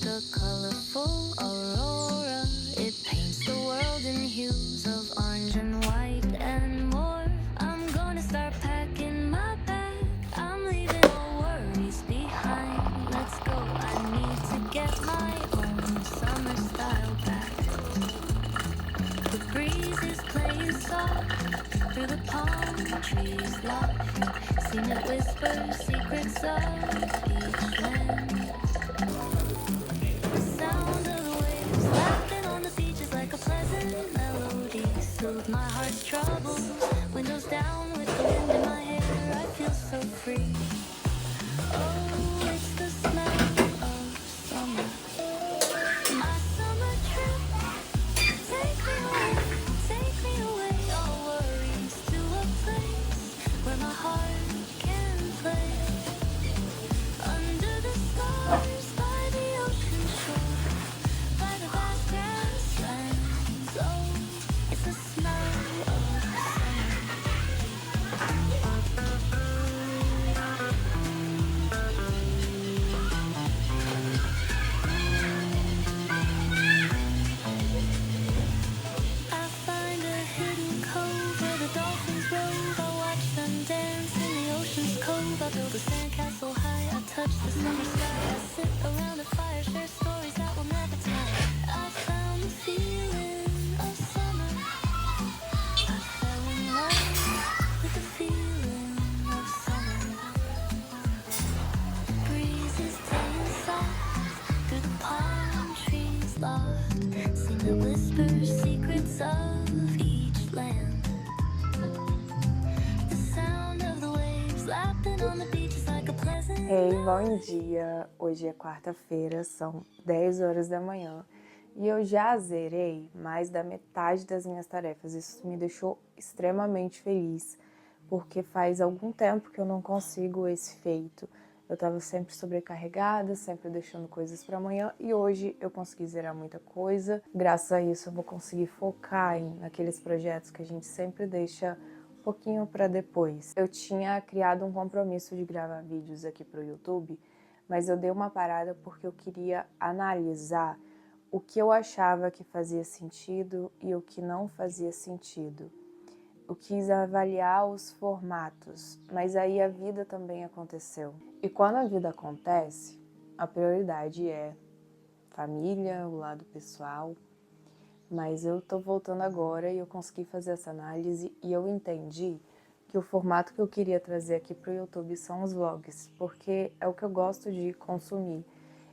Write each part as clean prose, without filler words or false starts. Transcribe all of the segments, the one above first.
like a colorful aurora. It paints the world in hues of orange and white and more. I'm gonna start packing my bag. I'm leaving all worries behind. Let's go, I need to get my own summer style back. The breeze is playing soft through the palm trees loft. Seen it whisper secrets of each land. The sound of the waves lapping on the beach is like a pleasant melody. Soothe my heart's troubles. Windows down with the wind in my hair. I feel so free. Oh, it's the smell of summer. My summer trip. Take me away, all worries to a place where my heart can play. Under the stars, by the ocean shore, by the vast grasslands. Oh, it's the smell of summer. I find a hidden cove where the dolphins rove. I watch them dance in the ocean's cove. I build a sandcastle high. I touch the summer sky. I sit around a fire, share stories that will never tire. I found the feeling of summer. I fell in love with the feeling of summer. Breeze is playing soft through the palm trees loft. Seem to whisper secrets of each land. The sound of the waves lapping on the beach is like a pleasant. Hey, bom dia! Hoje é quarta-feira, são 10 horas da manhã e eu já zerei mais da metade das minhas tarefas. Isso me deixou extremamente feliz, porque faz algum tempo que eu não consigo esse feito. Eu tava sempre sobrecarregada, sempre deixando coisas para amanhã e hoje eu consegui zerar muita coisa. Graças a isso eu vou conseguir focar naqueles projetos que a gente sempre deixa um pouquinho para depois. Eu tinha criado um compromisso de gravar vídeos aqui pro YouTube, mas eu dei uma parada porque eu queria analisar o que eu achava que fazia sentido e o que não fazia sentido. Eu quis avaliar os formatos, mas aí a vida também aconteceu. E quando a vida acontece, a prioridade é família, o lado pessoal. Mas eu tô voltando agora e eu consegui fazer essa análise e eu entendi que o formato que eu queria trazer aqui pro YouTube são os vlogs, porque é o que eu gosto de consumir.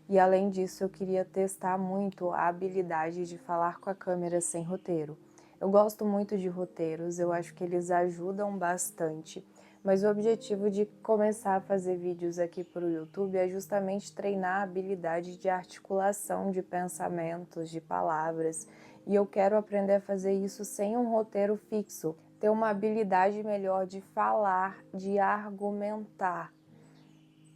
E além disso, eu queria testar muito a habilidade de falar com a câmera sem roteiro. Eu gosto muito de roteiros, eu acho que eles ajudam bastante, mas o objetivo de começar a fazer vídeos aqui para o YouTube é justamente treinar a habilidade de articulação de pensamentos, de palavras, e eu quero aprender a fazer isso sem um roteiro fixo, ter uma habilidade melhor de falar, de argumentar.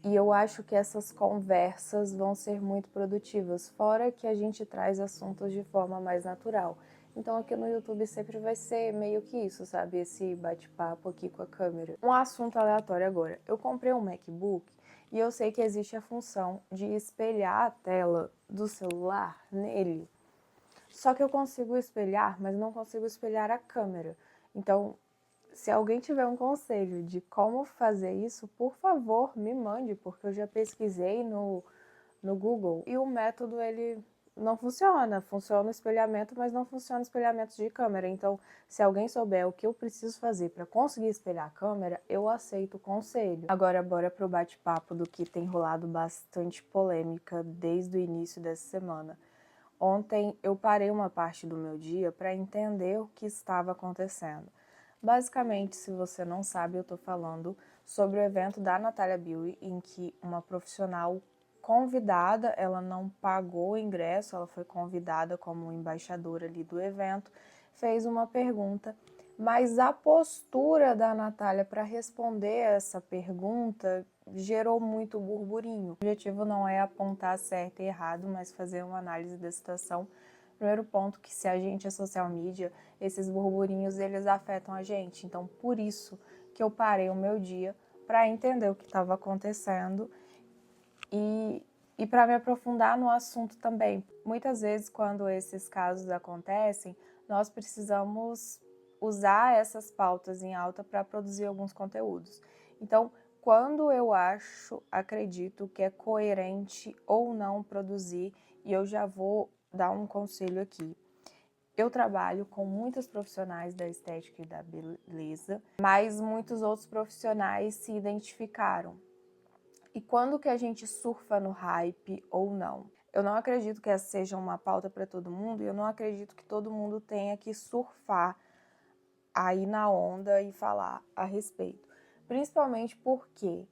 E eu acho que essas conversas vão ser muito produtivas, fora que a gente traz assuntos de forma mais natural. Então aqui no YouTube sempre vai ser meio que isso, sabe? Esse bate-papo aqui com a câmera. Um assunto aleatório agora. Eu comprei um MacBook e eu sei que existe a função de espelhar a tela do celular nele. Só que eu consigo espelhar, mas não consigo espelhar a câmera. Então, se alguém tiver um conselho de como fazer isso, por favor, me mande, porque eu já pesquisei no Google e o método ele não funciona. Funciona o espelhamento, mas não funciona o espelhamento de câmera. Então, se alguém souber o que eu preciso fazer para conseguir espelhar a câmera, eu aceito o conselho. Agora, bora pro bate-papo do que tem rolado bastante polêmica desde o início dessa semana. Ontem eu parei uma parte do meu dia para entender o que estava acontecendo. Basicamente, se você não sabe, eu tô falando sobre o evento da Natália Beauty, em que uma profissional convidada, ela não pagou o ingresso, ela foi convidada como embaixadora ali do evento, fez uma pergunta, mas a postura da Natália para responder essa pergunta gerou muito burburinho. O objetivo não é apontar certo e errado, mas fazer uma análise da situação. Primeiro ponto, que se a gente é social media, esses burburinhos eles afetam a gente. Então, por isso que eu parei o meu dia para entender o que estava acontecendo e E para me aprofundar no assunto também, muitas vezes quando esses casos acontecem, nós precisamos usar essas pautas em alta para produzir alguns conteúdos. Então, quando eu acredito que é coerente ou não produzir, e eu já vou dar um conselho aqui. Eu trabalho com muitos profissionais da estética e da beleza, mas muitos outros profissionais se identificaram. E quando que a gente surfa no hype ou não? Eu não acredito que essa seja uma pauta para todo mundo e eu não acredito que todo mundo tenha que surfar aí na onda e falar a respeito. Principalmente porque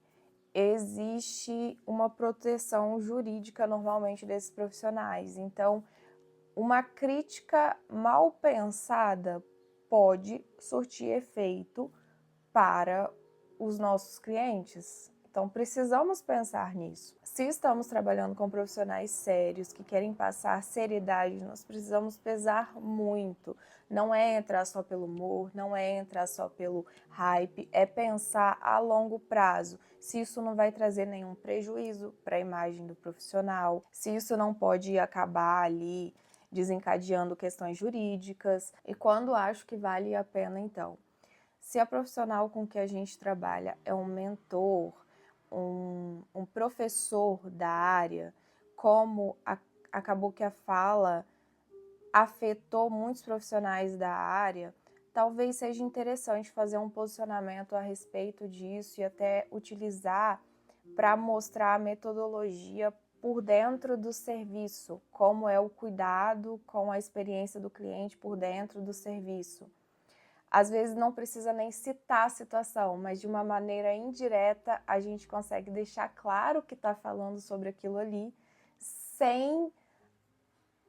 existe uma proteção jurídica normalmente desses profissionais. Então, uma crítica mal pensada pode surtir efeito para os nossos clientes. Então, precisamos pensar nisso. Se estamos trabalhando com profissionais sérios que querem passar seriedade, nós precisamos pesar muito. Não é entrar só pelo humor, não é entrar só pelo hype, é pensar a longo prazo. Se isso não vai trazer nenhum prejuízo para a imagem do profissional, se isso não pode acabar ali desencadeando questões jurídicas. E quando acho que vale a pena, então? Se a profissional com que a gente trabalha é um mentor, um professor da área, como acabou que a fala afetou muitos profissionais da área, talvez seja interessante fazer um posicionamento a respeito disso e até utilizar para mostrar a metodologia por dentro do serviço, como é o cuidado com a experiência do cliente por dentro do serviço. Às vezes não precisa nem citar a situação, mas de uma maneira indireta a gente consegue deixar claro que está falando sobre aquilo ali, sem,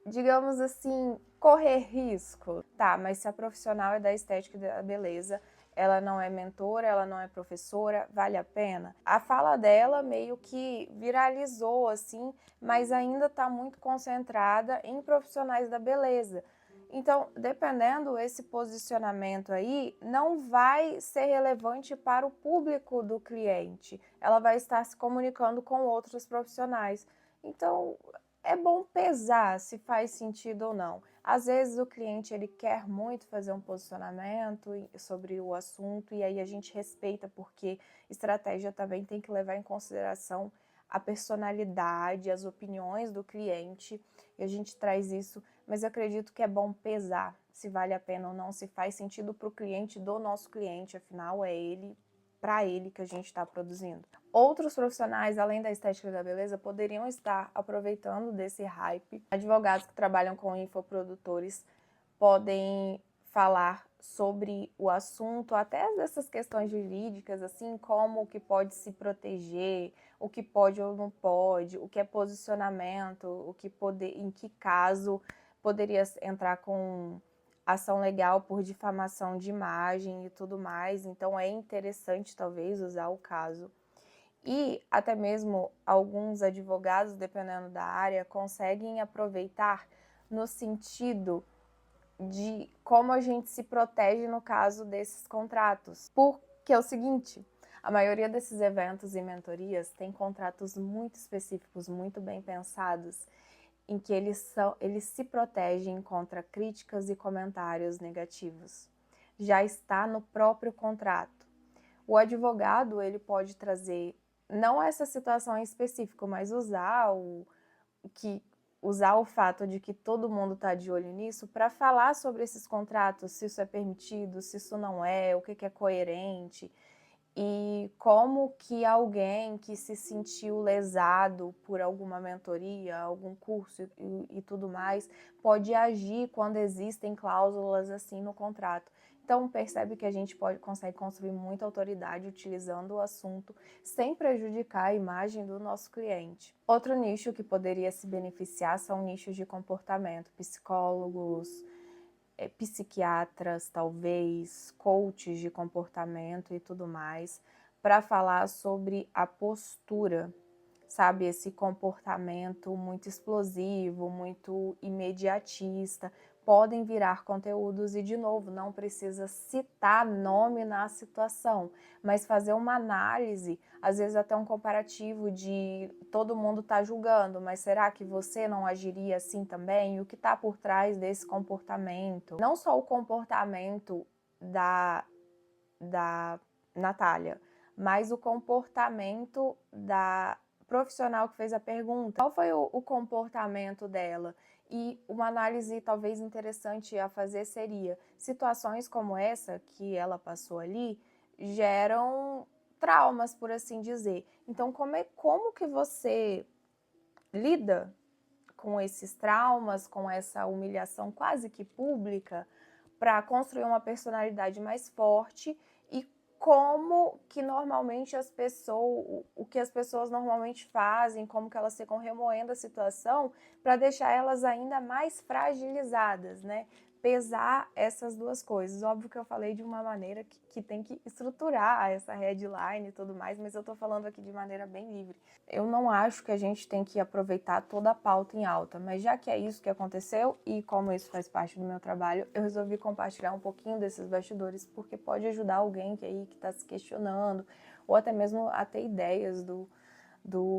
digamos assim, correr risco. Tá, mas se a profissional é da estética e da beleza, ela não é mentora, ela não é professora, vale a pena? A fala dela meio que viralizou, assim, mas ainda está muito concentrada em profissionais da beleza. Então, dependendo esse posicionamento aí, não vai ser relevante para o público do cliente. Ela vai estar se comunicando com outros profissionais. Então, é bom pesar se faz sentido ou não. Às vezes o cliente ele quer muito fazer um posicionamento sobre o assunto e aí a gente respeita porque estratégia também tem que levar em consideração a personalidade, as opiniões do cliente e a gente traz isso, mas eu acredito que é bom pesar se vale a pena ou não, se faz sentido para o cliente do nosso cliente, afinal é ele, para ele que a gente está produzindo. Outros profissionais, além da estética da beleza, poderiam estar aproveitando desse hype. Advogados que trabalham com infoprodutores podem falar sobre o assunto, até dessas questões jurídicas, assim como o que pode se proteger, o que pode ou não pode, o que é posicionamento, o que em que caso poderia entrar com ação legal por difamação de imagem e tudo mais. Então é interessante talvez usar o caso. E até mesmo alguns advogados, dependendo da área, conseguem aproveitar no sentido de como a gente se protege no caso desses contratos. Porque é o seguinte, a maioria desses eventos e mentorias tem contratos muito específicos, muito bem pensados, em que eles se protegem contra críticas e comentários negativos. Já está no próprio contrato. O advogado ele pode trazer, não essa situação em específico, mas usar o fato de que todo mundo está de olho nisso para falar sobre esses contratos, se isso é permitido, se isso não é, o que é coerente e como que alguém que se sentiu lesado por alguma mentoria, algum curso e tudo mais, pode agir quando existem cláusulas assim no contrato. Então, percebe que a gente consegue construir muita autoridade utilizando o assunto sem prejudicar a imagem do nosso cliente. Outro nicho que poderia se beneficiar são nichos de comportamento, psicólogos, psiquiatras, talvez, coaches de comportamento e tudo mais, para falar sobre a postura, sabe? Esse comportamento muito explosivo, muito imediatista, podem virar conteúdos e, de novo, não precisa citar nome na situação, mas fazer uma análise, às vezes até um comparativo de todo mundo está julgando, mas será que você não agiria assim também? E o que está por trás desse comportamento? Não só o comportamento da Natália, mas o comportamento da profissional que fez a pergunta. Qual foi o comportamento dela? E uma análise talvez interessante a fazer seria, situações como essa que ela passou ali geram traumas, por assim dizer. Então, como que você lida com esses traumas, com essa humilhação quase que pública, para construir uma personalidade mais forte e como que normalmente o que as pessoas normalmente fazem, como que elas ficam remoendo a situação para deixar elas ainda mais fragilizadas, né? Pesar essas duas coisas. Óbvio que eu falei de uma maneira que tem que estruturar essa headline e tudo mais, mas eu tô falando aqui de maneira bem livre. Eu não acho que a gente tem que aproveitar toda a pauta em alta, mas já que é isso que aconteceu e como isso faz parte do meu trabalho, eu resolvi compartilhar um pouquinho desses bastidores, porque pode ajudar alguém que está se questionando, ou até mesmo a ter ideias do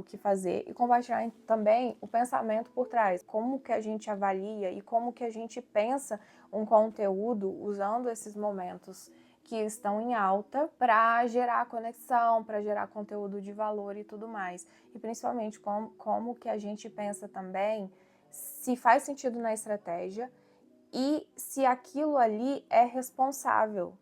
que fazer, e compartilhar também o pensamento por trás, como que a gente avalia e como que a gente pensa um conteúdo usando esses momentos que estão em alta para gerar conexão, para gerar conteúdo de valor e tudo mais. E principalmente como que a gente pensa também se faz sentido na estratégia e se aquilo ali é responsável,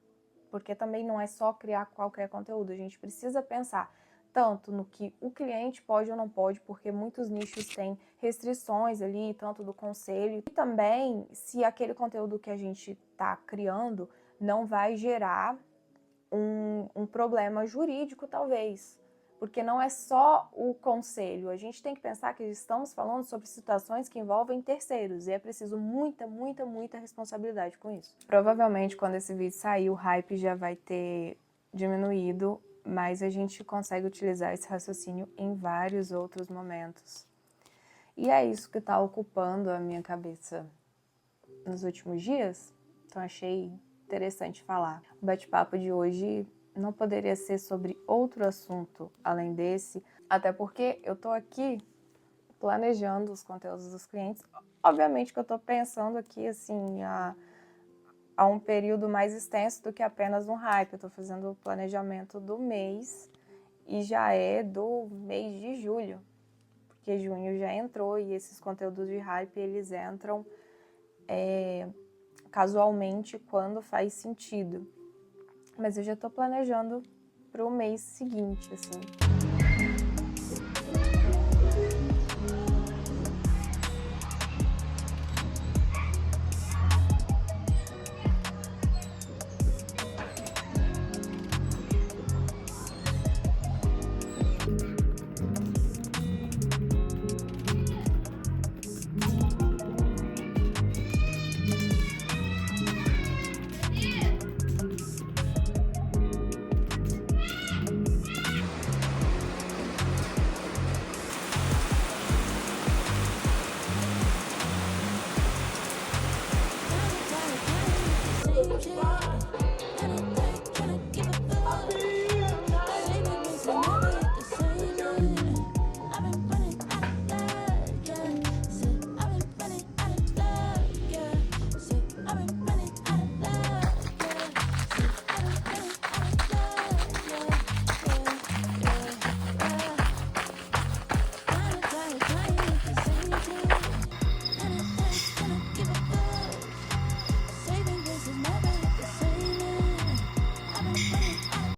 porque também não é só criar qualquer conteúdo, a gente precisa pensar tanto no que o cliente pode ou não pode, porque muitos nichos têm restrições ali, tanto do conselho, e também se aquele conteúdo que a gente está criando não vai gerar um problema jurídico, talvez. Porque não é só o conselho, a gente tem que pensar que estamos falando sobre situações que envolvem terceiros, e é preciso muita, muita, muita responsabilidade com isso. Provavelmente, quando esse vídeo sair, o hype já vai ter diminuído, mas a gente consegue utilizar esse raciocínio em vários outros momentos. E é isso que está ocupando a minha cabeça nos últimos dias, então achei interessante falar. O bate-papo de hoje não poderia ser sobre outro assunto além desse, até porque eu tô aqui planejando os conteúdos dos clientes. Obviamente que eu tô pensando aqui, assim, a um período mais extenso do que apenas um hype. Eu tô fazendo o planejamento do mês e já é do mês de julho, porque junho já entrou e esses conteúdos de hype, eles entram casualmente quando faz sentido. Mas eu já tô planejando pro mês seguinte, assim.